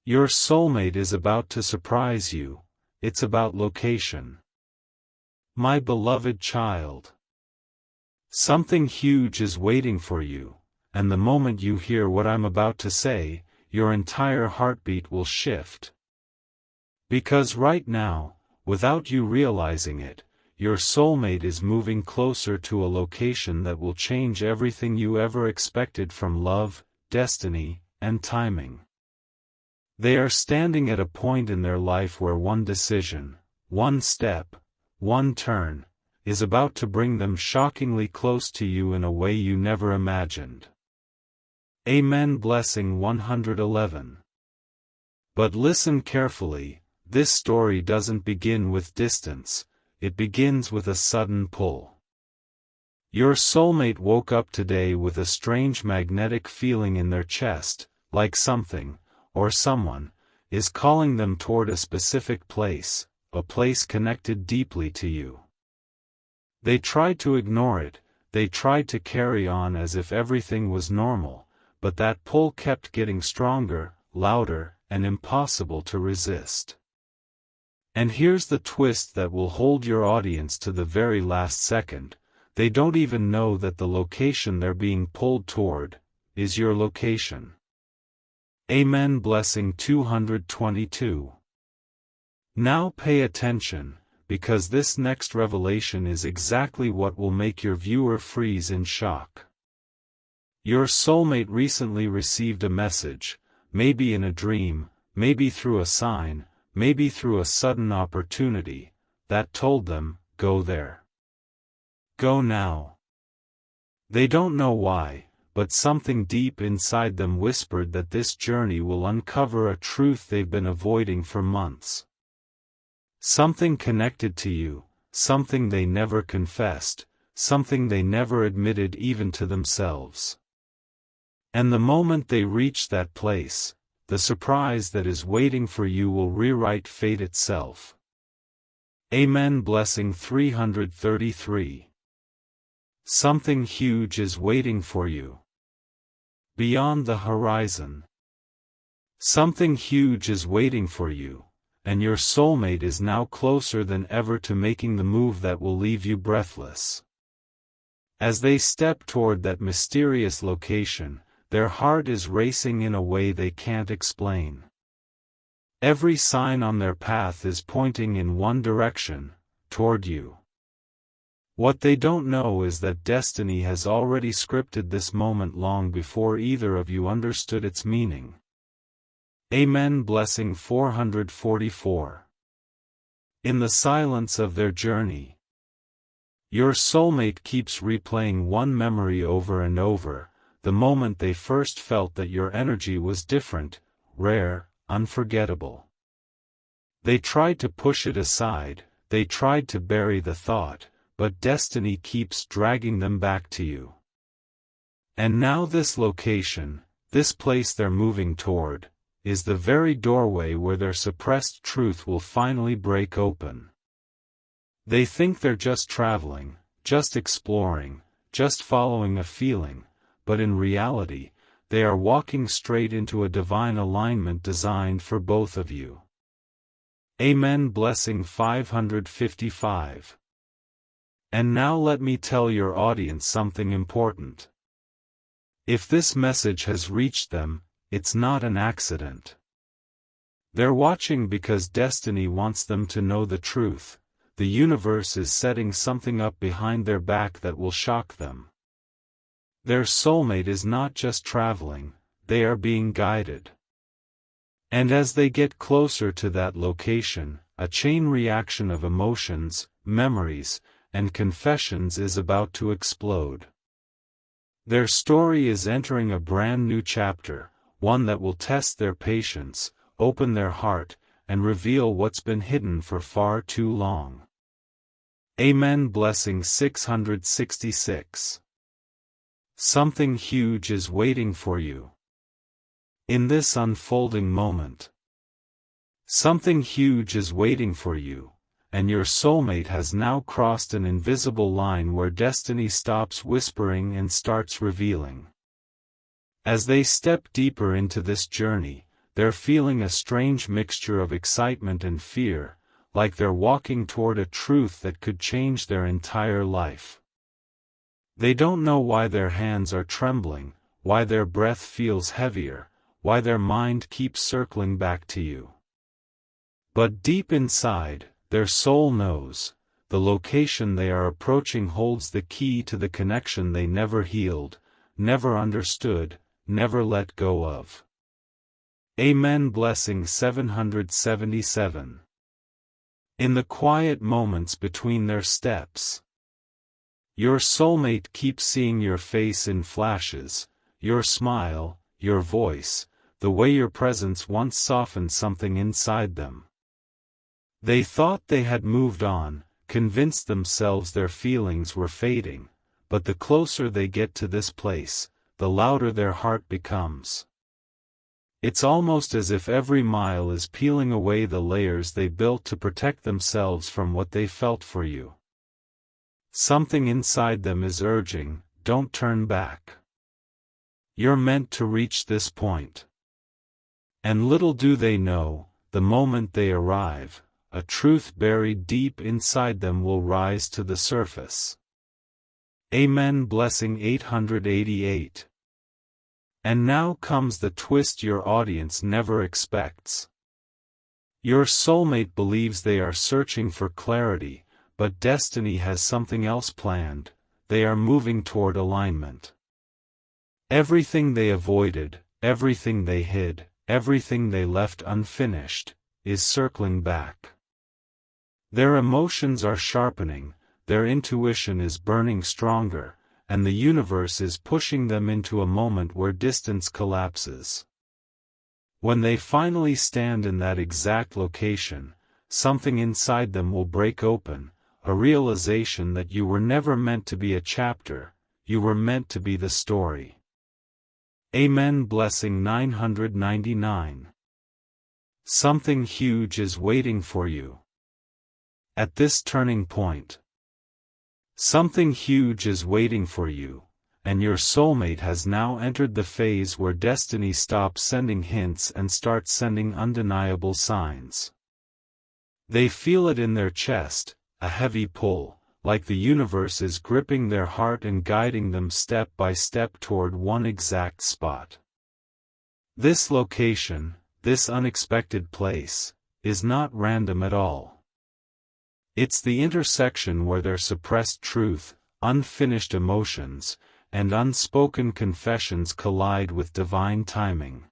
Your soulmate is about to surprise you. It's about location. My beloved child. Something huge is waiting for you, and the moment you hear what I'm about to say, your entire heartbeat will shift. Because right now, without you realizing it, your soulmate is moving closer to a location that will change everything you ever expected from love, destiny, and timing. They are standing at a point in their life where one decision, one step, one turn, is about to bring them shockingly close to you in a way you never imagined. Amen. Blessing 111. But listen carefully, this story doesn't begin with distance, it begins with a sudden pull. Your soulmate woke up today with a strange magnetic feeling in their chest, like something, or someone, is calling them toward a specific place, a place connected deeply to you. They tried to ignore it, they tried to carry on as if everything was normal, but that pull kept getting stronger, louder, and impossible to resist. And here's the twist that will hold your audience to the very last second: they don't even know that the location they're being pulled toward is your location. Amen. Blessing 222. Now pay attention, because this next revelation is exactly what will make your viewer freeze in shock. Your soulmate recently received a message, maybe in a dream, maybe through a sign, maybe through a sudden opportunity, that told them, go there. Go now. They don't know why, but something deep inside them whispered that this journey will uncover a truth they've been avoiding for months. Something connected to you, something they never confessed, something they never admitted even to themselves. And the moment they reach that place, the surprise that is waiting for you will rewrite fate itself. Amen. Blessing 333. Something huge is waiting for you. Beyond the horizon. Something huge is waiting for you, and your soulmate is now closer than ever to making the move that will leave you breathless. As they step toward that mysterious location, their heart is racing in a way they can't explain. Every sign on their path is pointing in one direction, toward you. What they don't know is that destiny has already scripted this moment long before either of you understood its meaning. Amen. Blessing 444. In the silence of their journey, your soulmate keeps replaying one memory over and over, the moment they first felt that your energy was different, rare, unforgettable. They tried to push it aside, they tried to bury the thought, but destiny keeps dragging them back to you. And now this location, this place they're moving toward, is the very doorway where their suppressed truth will finally break open. They think they're just traveling, just exploring, just following a feeling, but in reality, they are walking straight into a divine alignment designed for both of you. Amen. Blessing 555. And now let me tell your audience something important. If this message has reached them, it's not an accident. They're watching because destiny wants them to know the truth. The universe is setting something up behind their back that will shock them. Their soulmate is not just traveling, they are being guided. And as they get closer to that location, a chain reaction of emotions, memories, and confessions is about to explode. Their story is entering a brand new chapter, one that will test their patience, open their heart, and reveal what's been hidden for far too long. Amen. Blessing 666. Something huge is waiting for you. In this unfolding moment, something huge is waiting for you, and your soulmate has now crossed an invisible line where destiny stops whispering and starts revealing. As they step deeper into this journey, they're feeling a strange mixture of excitement and fear, like they're walking toward a truth that could change their entire life. They don't know why their hands are trembling, why their breath feels heavier, why their mind keeps circling back to you. But deep inside, their soul knows, the location they are approaching holds the key to the connection they never healed, never understood, never let go of. Amen. Blessing 777. In the quiet moments between their steps, your soulmate keeps seeing your face in flashes, your smile, your voice, the way your presence once softened something inside them. They thought they had moved on, convinced themselves their feelings were fading, but the closer they get to this place, the louder their heart becomes. It's almost as if every mile is peeling away the layers they built to protect themselves from what they felt for you. Something inside them is urging, don't turn back. You're meant to reach this point. And little do they know, the moment they arrive, a truth buried deep inside them will rise to the surface. Amen. Blessing 888. And now comes the twist your audience never expects. Your soulmate believes they are searching for clarity, but destiny has something else planned. They are moving toward alignment. Everything they avoided, everything they hid, everything they left unfinished, is circling back. Their emotions are sharpening, their intuition is burning stronger, and the universe is pushing them into a moment where distance collapses. When they finally stand in that exact location, something inside them will break open, a realization that you were never meant to be a chapter, you were meant to be the story. Amen. Blessing 999. Something huge is waiting for you. At this turning point, something huge is waiting for you, and your soulmate has now entered the phase where destiny stops sending hints and starts sending undeniable signs. They feel it in their chest, a heavy pull, like the universe is gripping their heart and guiding them step by step toward one exact spot. This location, this unexpected place, is not random at all. It's the intersection where their suppressed truth, unfinished emotions, and unspoken confessions collide with divine timing.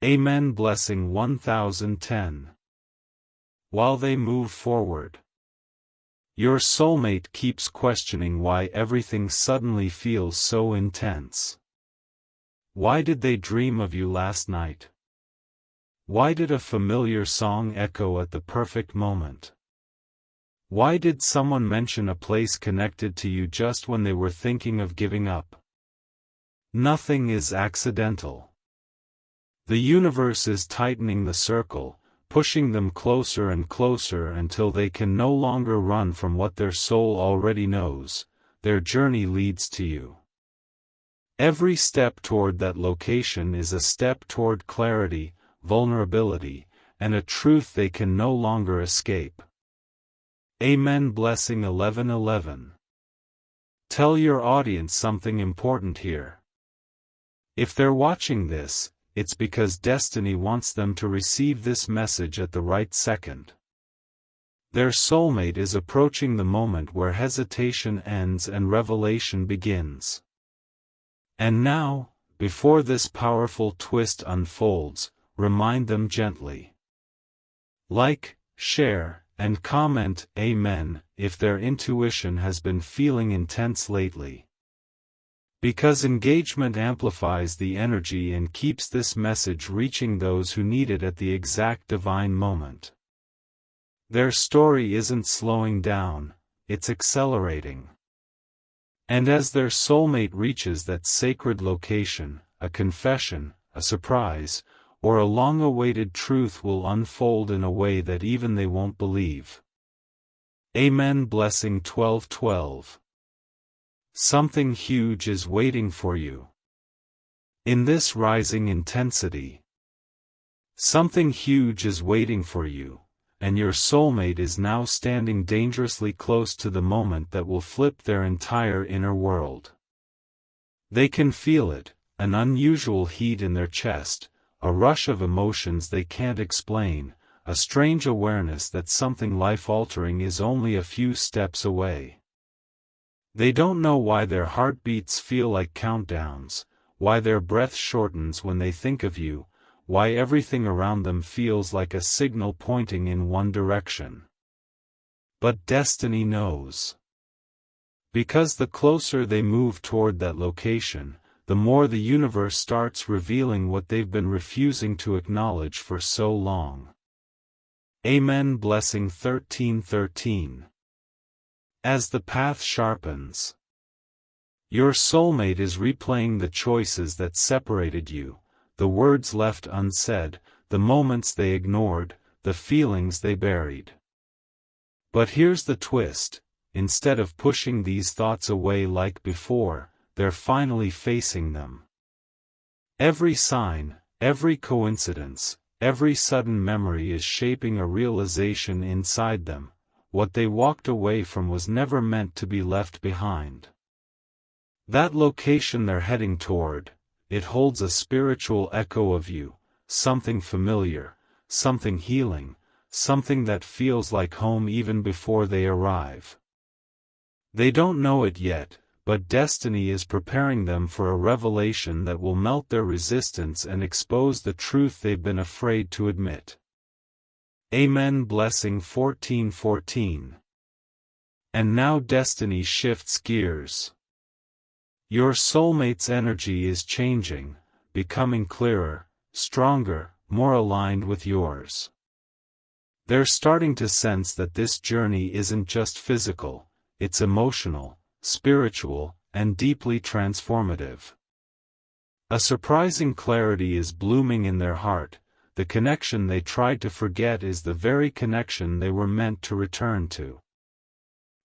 Amen. Blessing 1010. While they move forward, your soulmate keeps questioning why everything suddenly feels so intense. Why did they dream of you last night? Why did a familiar song echo at the perfect moment? Why did someone mention a place connected to you just when they were thinking of giving up? Nothing is accidental. The universe is tightening the circle, pushing them closer and closer until they can no longer run from what their soul already knows. Their journey leads to you. Every step toward that location is a step toward clarity, vulnerability, and a truth they can no longer escape. Amen. Blessing 1111. Tell your audience something important here. If they're watching this, it's because destiny wants them to receive this message at the right second. Their soulmate is approaching the moment where hesitation ends and revelation begins. And now, before this powerful twist unfolds, remind them gently. Like, share, and comment Amen if their intuition has been feeling intense lately. Because engagement amplifies the energy and keeps this message reaching those who need it at the exact divine moment. Their story isn't slowing down, it's accelerating. And as their soulmate reaches that sacred location, a confession, a surprise, or a long-awaited truth will unfold in a way that even they won't believe. Amen. Blessing 1212. Something huge is waiting for you. In this rising intensity, Something huge is waiting for you, and your soulmate is now standing dangerously close to the moment that will flip their entire inner world. They can feel it, an unusual heat in their chest, a rush of emotions they can't explain, a strange awareness that something life-altering is only a few steps away. They don't know why their heartbeats feel like countdowns, why their breath shortens when they think of you, why everything around them feels like a signal pointing in one direction. But destiny knows. Because the closer they move toward that location, the more the universe starts revealing what they've been refusing to acknowledge for so long. Amen. Blessing 13:13. As the path sharpens, your soulmate is replaying the choices that separated you, the words left unsaid, the moments they ignored, the feelings they buried. But here's the twist: instead of pushing these thoughts away like before, they're finally facing them. Every sign, every coincidence, every sudden memory is shaping a realization inside them: what they walked away from was never meant to be left behind. That location they're heading toward, it holds a spiritual echo of you, something familiar, something healing, something that feels like home even before they arrive. They don't know it yet, but destiny is preparing them for a revelation that will melt their resistance and expose the truth they've been afraid to admit. Amen. Blessing 14:14. And now destiny shifts gears. Your soulmate's energy is changing, becoming clearer, stronger, more aligned with yours. They're starting to sense that this journey isn't just physical, it's emotional, spiritual, and deeply transformative. A surprising clarity is blooming in their heart. The connection they tried to forget is the very connection they were meant to return to.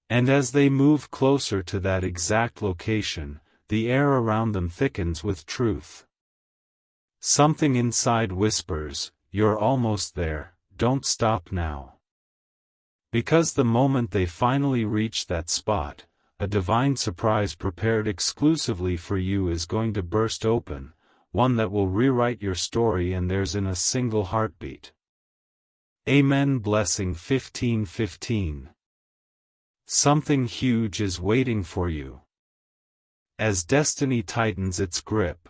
And as they move closer to that exact location, the air around them thickens with truth. Something inside whispers, "You're almost there, don't stop now." Because the moment they finally reach that spot, a divine surprise prepared exclusively for you is going to burst open, one that will rewrite your story and theirs in a single heartbeat. Amen. Blessing 15:15. Something huge is waiting for you. As destiny tightens its grip,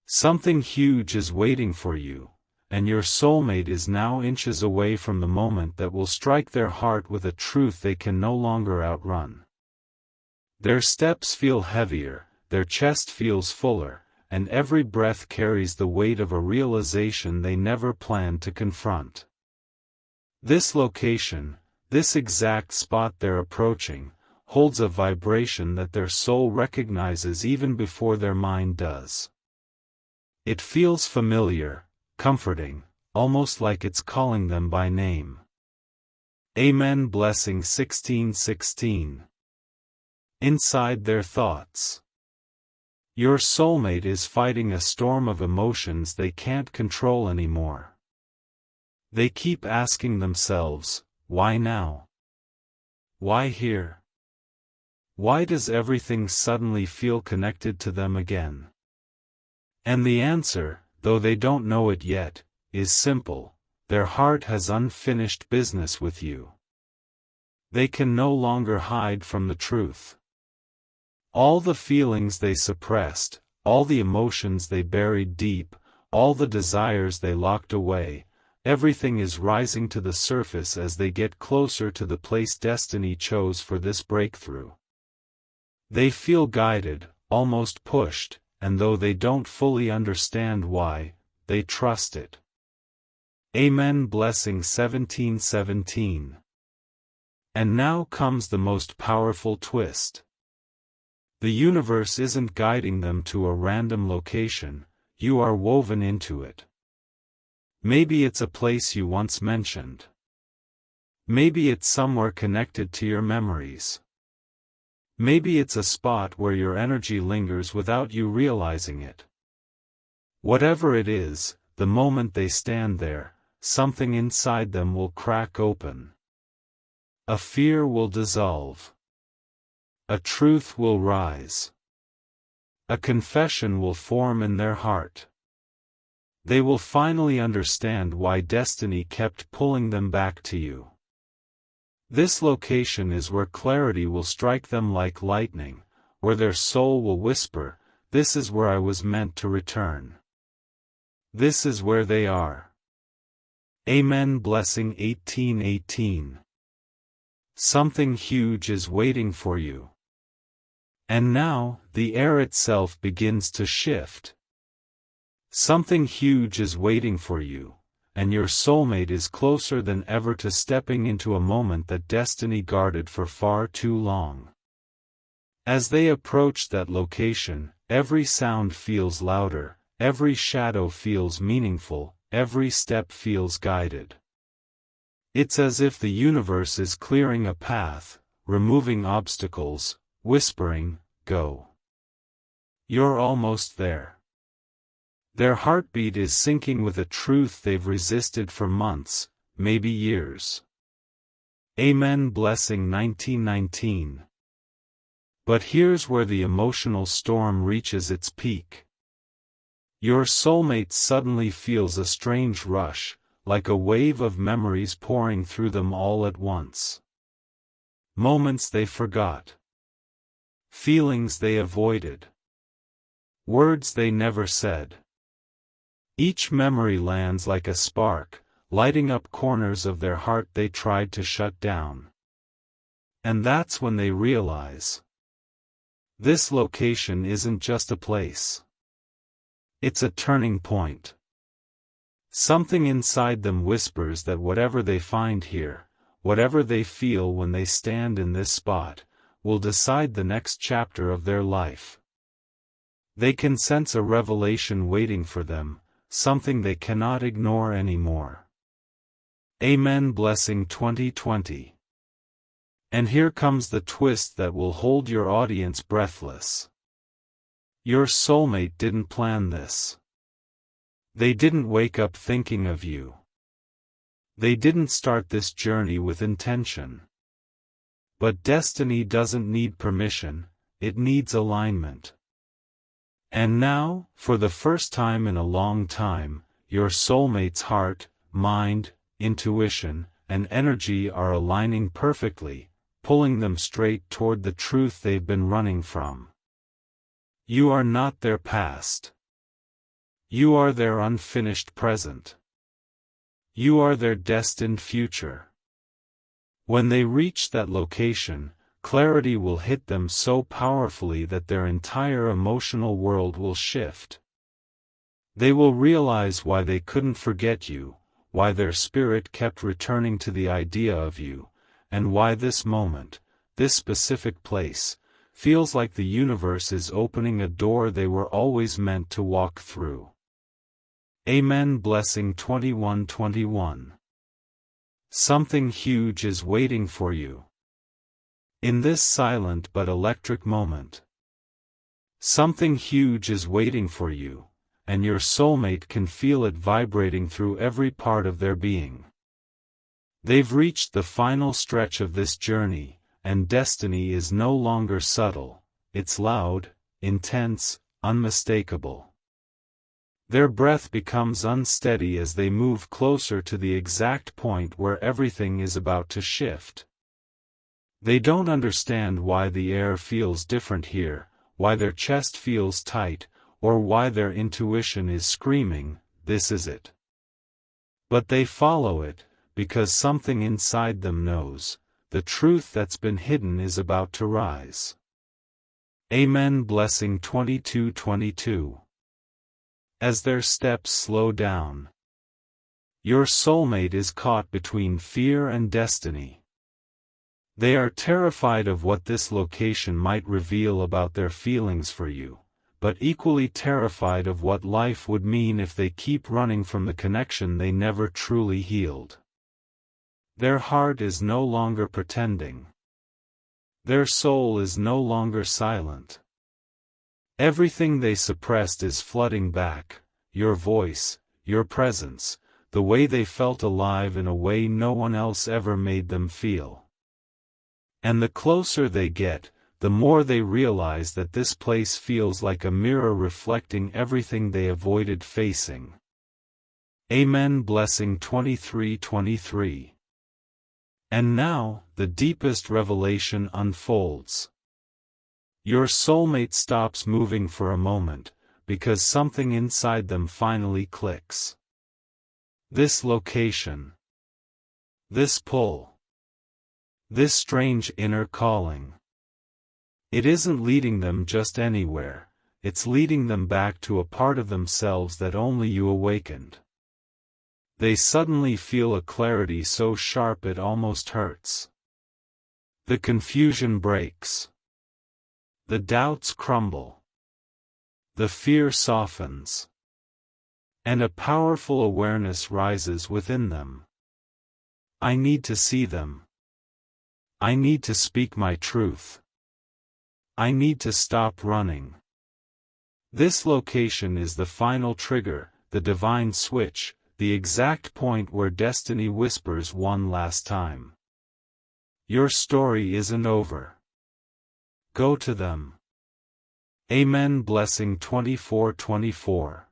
something huge is waiting for you, and your soulmate is now inches away from the moment that will strike their heart with a truth they can no longer outrun. Their steps feel heavier, their chest feels fuller, and every breath carries the weight of a realization they never planned to confront. This location, this exact spot they're approaching, holds a vibration that their soul recognizes even before their mind does. It feels familiar, comforting, almost like it's calling them by name. Amen. Blessing 16:16. Inside their thoughts, your soulmate is fighting a storm of emotions they can't control anymore. They keep asking themselves, why now? Why here? Why does everything suddenly feel connected to them again? And the answer, though they don't know it yet, is simple: their heart has unfinished business with you. They can no longer hide from the truth. All the feelings they suppressed, all the emotions they buried deep, all the desires they locked away, everything is rising to the surface as they get closer to the place destiny chose for this breakthrough. They feel guided, almost pushed, and though they don't fully understand why, they trust it. Amen. Blessing 17:17. And now comes the most powerful twist. The universe isn't guiding them to a random location, you are woven into it. Maybe it's a place you once mentioned. Maybe it's somewhere connected to your memories. Maybe it's a spot where your energy lingers without you realizing it. Whatever it is, the moment they stand there, something inside them will crack open. A fear will dissolve. A truth will rise. A confession will form in their heart. They will finally understand why destiny kept pulling them back to you. This location is where clarity will strike them like lightning, where their soul will whisper, "This is where I was meant to return. This is where they are." Amen. Blessing 18:18. Something huge is waiting for you. And now, the air itself begins to shift. Something huge is waiting for you, and your soulmate is closer than ever to stepping into a moment that destiny guarded for far too long. As they approach that location, every sound feels louder, every shadow feels meaningful, every step feels guided. It's as if the universe is clearing a path, removing obstacles, whispering, "Go. You're almost there." Their heartbeat is syncing with a truth they've resisted for months, maybe years. Amen. Blessing 1919. But here's where the emotional storm reaches its peak. Your soulmate suddenly feels a strange rush, like a wave of memories pouring through them all at once. Moments they forgot. Feelings they avoided. Words they never said. Each memory lands like a spark, lighting up corners of their heart they tried to shut down. And that's when they realize. This location isn't just a place. It's a turning point. Something inside them whispers that whatever they find here, whatever they feel when they stand in this spot, will decide the next chapter of their life. They can sense a revelation waiting for them, something they cannot ignore anymore. Amen. Blessing 2020. And here comes the twist that will hold your audience breathless. Your soulmate didn't plan this. They didn't wake up thinking of you. They didn't start this journey with intention. But destiny doesn't need permission, it needs alignment. And now, for the first time in a long time, your soulmate's heart, mind, intuition, and energy are aligning perfectly, pulling them straight toward the truth they've been running from. You are not their past. You are their unfinished present. You are their destined future. When they reach that location, clarity will hit them so powerfully that their entire emotional world will shift. They will realize why they couldn't forget you, why their spirit kept returning to the idea of you, and why this moment, this specific place, feels like the universe is opening a door they were always meant to walk through. Amen. Blessing 2121. Something huge is waiting for you. In this silent but electric moment, something huge is waiting for you, and your soulmate can feel it vibrating through every part of their being. They've reached the final stretch of this journey, and destiny is no longer subtle, it's loud, intense, unmistakable. Their breath becomes unsteady as they move closer to the exact point where everything is about to shift. They don't understand why the air feels different here, why their chest feels tight, or why their intuition is screaming, "This is it." But they follow it, because something inside them knows, the truth that's been hidden is about to rise. Amen. Blessing 2222. As their steps slow down, your soulmate is caught between fear and destiny. They are terrified of what this location might reveal about their feelings for you, but equally terrified of what life would mean if they keep running from the connection they never truly healed. Their heart is no longer pretending. Their soul is no longer silent. Everything they suppressed is flooding back, your voice, your presence, the way they felt alive in a way no one else ever made them feel. And the closer they get, the more they realize that this place feels like a mirror reflecting everything they avoided facing. Amen. Blessing 23:23. And now, the deepest revelation unfolds. Your soulmate stops moving for a moment, because something inside them finally clicks. This location. This pull. This strange inner calling. It isn't leading them just anywhere, it's leading them back to a part of themselves that only you awakened. They suddenly feel a clarity so sharp it almost hurts. The confusion breaks. The doubts crumble. The fear softens. And a powerful awareness rises within them. I need to see them. I need to speak my truth. I need to stop running. This location is the final trigger, the divine switch, the exact point where destiny whispers one last time. Your story isn't over. Go to them. Amen. Blessing 24:24.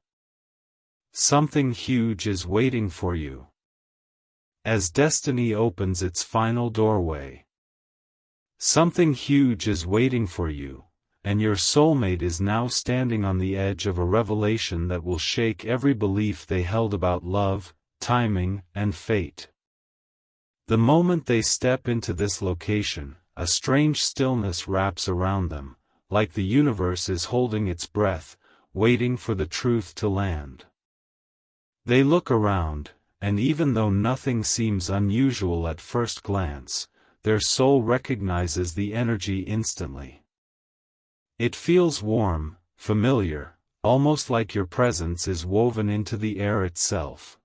Something huge is waiting for you. As destiny opens its final doorway. Something huge is waiting for you, and your soulmate is now standing on the edge of a revelation that will shake every belief they held about love, timing, and fate. The moment they step into this location, a strange stillness wraps around them, like the universe is holding its breath, waiting for the truth to land. They look around, and even though nothing seems unusual at first glance, their soul recognizes the energy instantly. It feels warm, familiar, almost like your presence is woven into the air itself.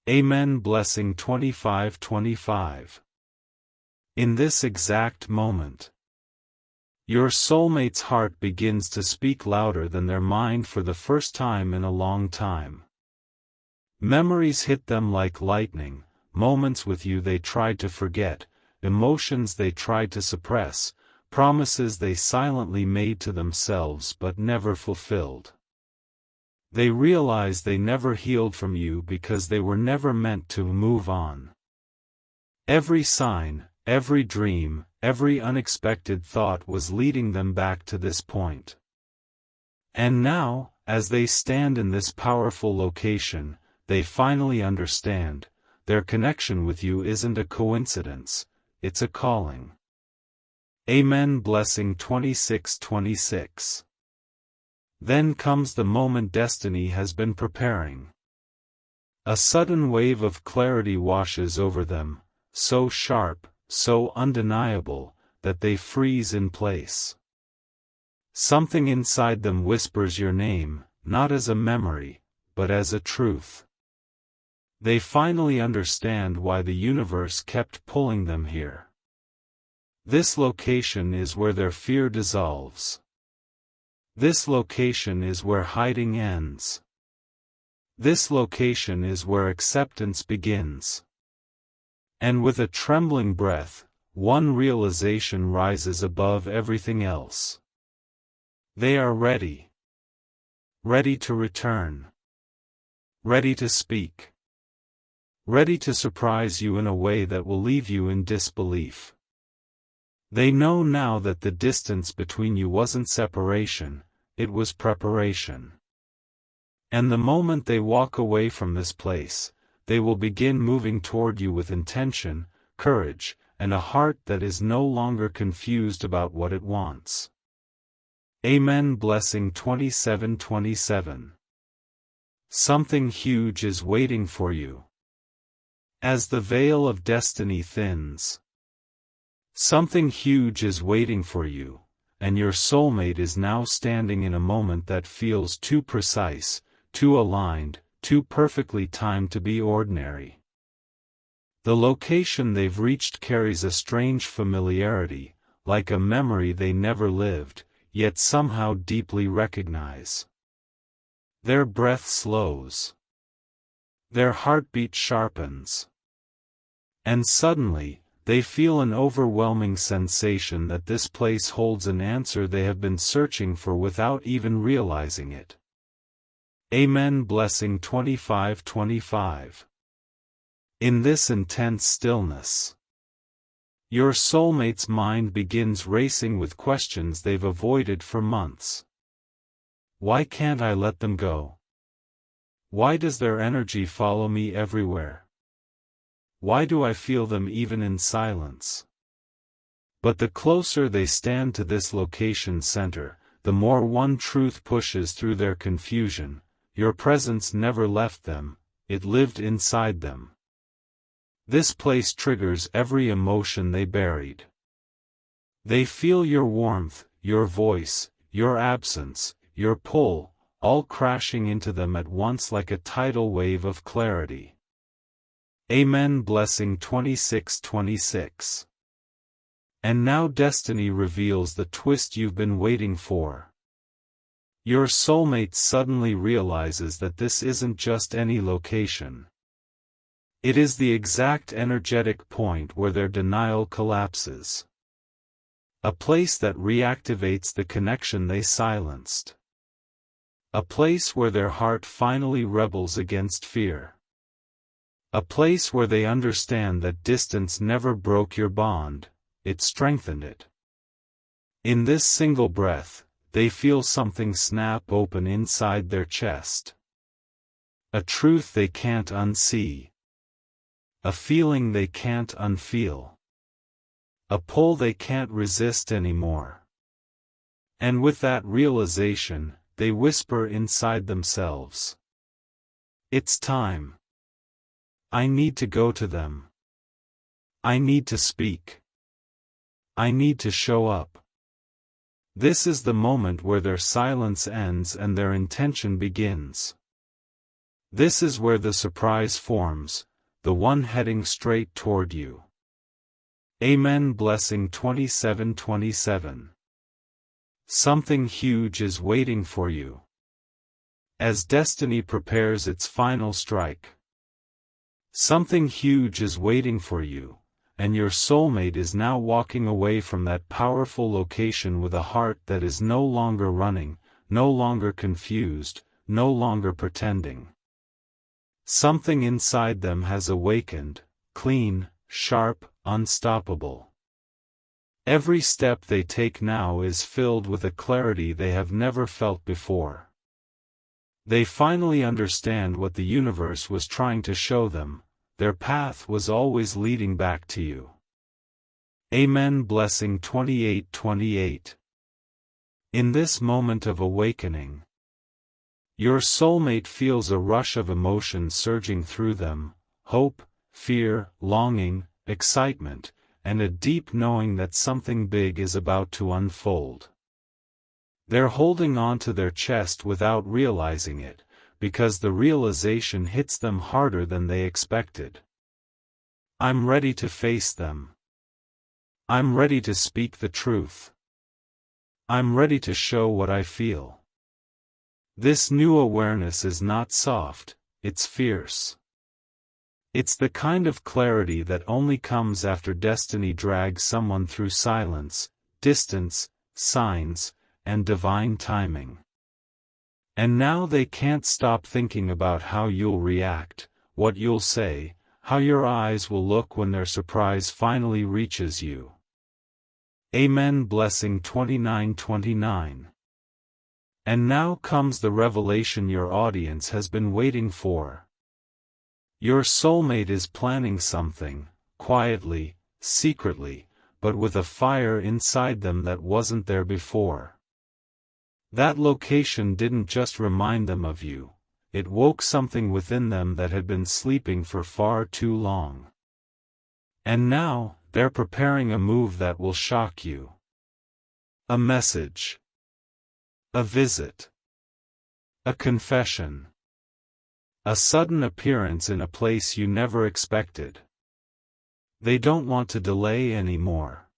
Amen. Blessing 25:25. In this exact moment, your soulmate's heart begins to speak louder than their mind for the first time in a long time. Memories hit them like lightning, moments with you they tried to forget, emotions they tried to suppress, promises they silently made to themselves but never fulfilled. They realize they never healed from you because they were never meant to move on. Every sign, every dream, every unexpected thought was leading them back to this point. And now, as they stand in this powerful location, they finally understand, their connection with you isn't a coincidence, it's a calling. Amen. Blessing 26:26. Then comes the moment destiny has been preparing. A sudden wave of clarity washes over them, so sharp, so undeniable, that they freeze in place. Something inside them whispers your name, not as a memory, but as a truth. They finally understand why the universe kept pulling them here. This location is where their fear dissolves. This location is where hiding ends. This location is where acceptance begins. And with a trembling breath, one realization rises above everything else. They are ready. Ready to return. Ready to speak. Ready to surprise you in a way that will leave you in disbelief. They know now that the distance between you wasn't separation, it was preparation. And the moment they walk away from this place, they will begin moving toward you with intention, courage, and a heart that is no longer confused about what it wants. Amen. Blessing 27:27. Something huge is waiting for you. As the veil of destiny thins, something huge is waiting for you, and your soulmate is now standing in a moment that feels too precise, too aligned, too perfectly timed to be ordinary. The location they've reached carries a strange familiarity, like a memory they never lived, yet somehow deeply recognize. Their breath slows. Their heartbeat sharpens. And suddenly, they feel an overwhelming sensation that this place holds an answer they have been searching for without even realizing it. Amen. Blessing 25:25. In this intense stillness, your soulmate's mind begins racing with questions they've avoided for months. Why can't I let them go? Why does their energy follow me everywhere? Why do I feel them even in silence? But the closer they stand to this location center, the more one truth pushes through their confusion: your presence never left them, it lived inside them. This place triggers every emotion they buried. They feel your warmth, your voice, your absence, your pull, all crashing into them at once like a tidal wave of clarity. Amen. Blessing 26:26. And now destiny reveals the twist you've been waiting for. Your soulmate suddenly realizes that this isn't just any location. It is the exact energetic point where their denial collapses. A place that reactivates the connection they silenced. A place where their heart finally rebels against fear. A place where they understand that distance never broke your bond, it strengthened it. In this single breath, they feel something snap open inside their chest. A truth they can't unsee. A feeling they can't unfeel. A pull they can't resist anymore. And with that realization, they whisper inside themselves. It's time. I need to go to them. I need to speak. I need to show up. This is the moment where their silence ends and their intention begins. This is where the surprise forms, the one heading straight toward you. Amen. Blessing 27:27. Something huge is waiting for you. As destiny prepares its final strike. Something huge is waiting for you, and your soulmate is now walking away from that powerful location with a heart that is no longer running, no longer confused, no longer pretending. Something inside them has awakened, clean, sharp, unstoppable. Every step they take now is filled with a clarity they have never felt before. They finally understand what the universe was trying to show them: their path was always leading back to you. Amen. Blessing 28:28. In this moment of awakening, your soulmate feels a rush of emotion surging through them: hope, fear, longing, excitement, and a deep knowing that something big is about to unfold. They're holding on to their chest without realizing it, because the realization hits them harder than they expected. I'm ready to face them. I'm ready to speak the truth. I'm ready to show what I feel. This new awareness is not soft, it's fierce. It's the kind of clarity that only comes after destiny drags someone through silence, distance, signs, and divine timing. And now they can't stop thinking about how you'll react, what you'll say, how your eyes will look when their surprise finally reaches you. Amen. Blessing 29:29. And now comes the revelation your audience has been waiting for. Your soulmate is planning something, quietly, secretly, but with a fire inside them that wasn't there before. That location didn't just remind them of you, it woke something within them that had been sleeping for far too long. And now, they're preparing a move that will shock you. A message. A visit. A confession. A sudden appearance in a place you never expected. They don't want to delay anymore.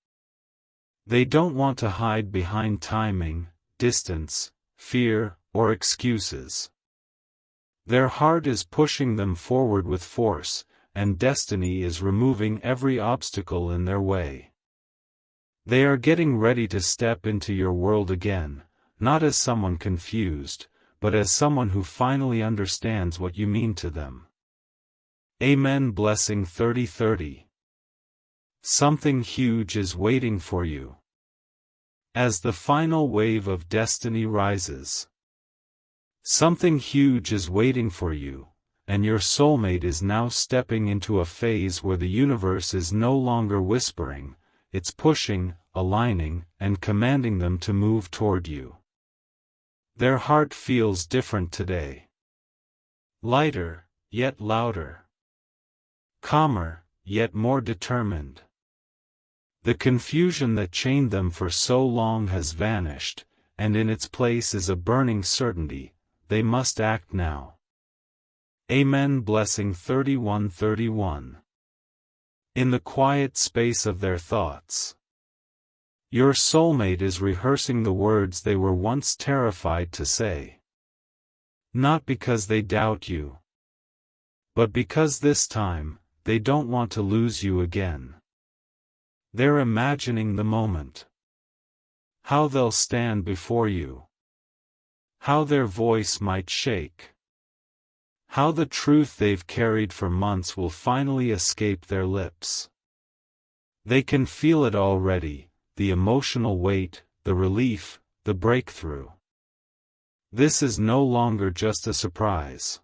They don't want to hide behind timing, distance, fear, or excuses. Their heart is pushing them forward with force, and destiny is removing every obstacle in their way. They are getting ready to step into your world again, not as someone confused, but as someone who finally understands what you mean to them. Amen. Blessing 3030. Something huge is waiting for you. As the final wave of destiny rises, something huge is waiting for you, and your soulmate is now stepping into a phase where the universe is no longer whispering, it's pushing, aligning, and commanding them to move toward you. Their heart feels different today. Lighter, yet louder. Calmer, yet more determined. The confusion that chained them for so long has vanished, and in its place is a burning certainty: they must act now. Amen. Blessing 3131. In the quiet space of their thoughts, your soulmate is rehearsing the words they were once terrified to say. Not because they doubt you, but because this time, they don't want to lose you again. They're imagining the moment. How they'll stand before you. How their voice might shake. How the truth they've carried for months will finally escape their lips. They can feel it already, the emotional weight, the relief, the breakthrough. This is no longer just a surprise.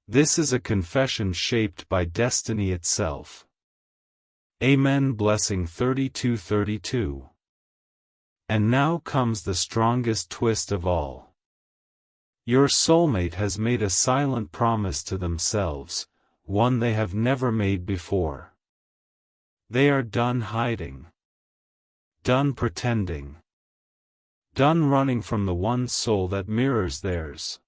This is a confession shaped by destiny itself. Amen. Blessing 3232. And now comes the strongest twist of all. Your soulmate has made a silent promise to themselves, one they have never made before. They are done hiding. Done pretending. Done running from the one soul that mirrors theirs.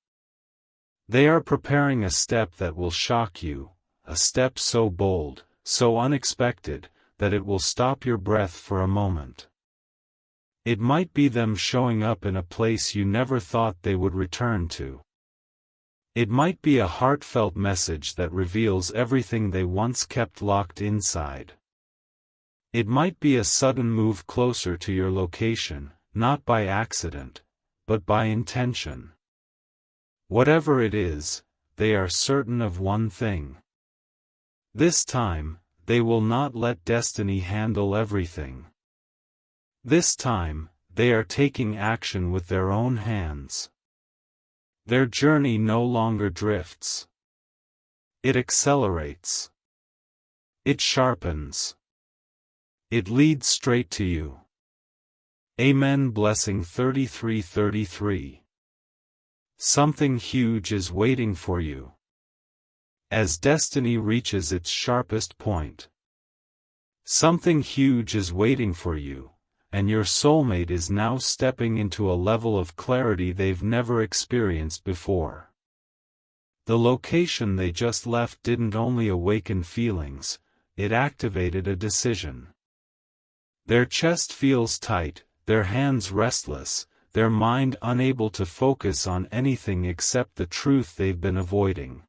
They are preparing a step that will shock you, a step so bold, so unexpected, that it will stop your breath for a moment. It might be them showing up in a place you never thought they would return to. It might be a heartfelt message that reveals everything they once kept locked inside. It might be a sudden move closer to your location, not by accident, but by intention. Whatever it is, they are certain of one thing. This time, they will not let destiny handle everything. This time, they are taking action with their own hands. Their journey no longer drifts. It accelerates. It sharpens. It leads straight to you. Amen. Blessing 3333. Something huge is waiting for you. As destiny reaches its sharpest point, something huge is waiting for you, and your soulmate is now stepping into a level of clarity they've never experienced before. The location they just left didn't only awaken feelings, it activated a decision. Their chest feels tight, their hands restless, their mind unable to focus on anything except the truth they've been avoiding.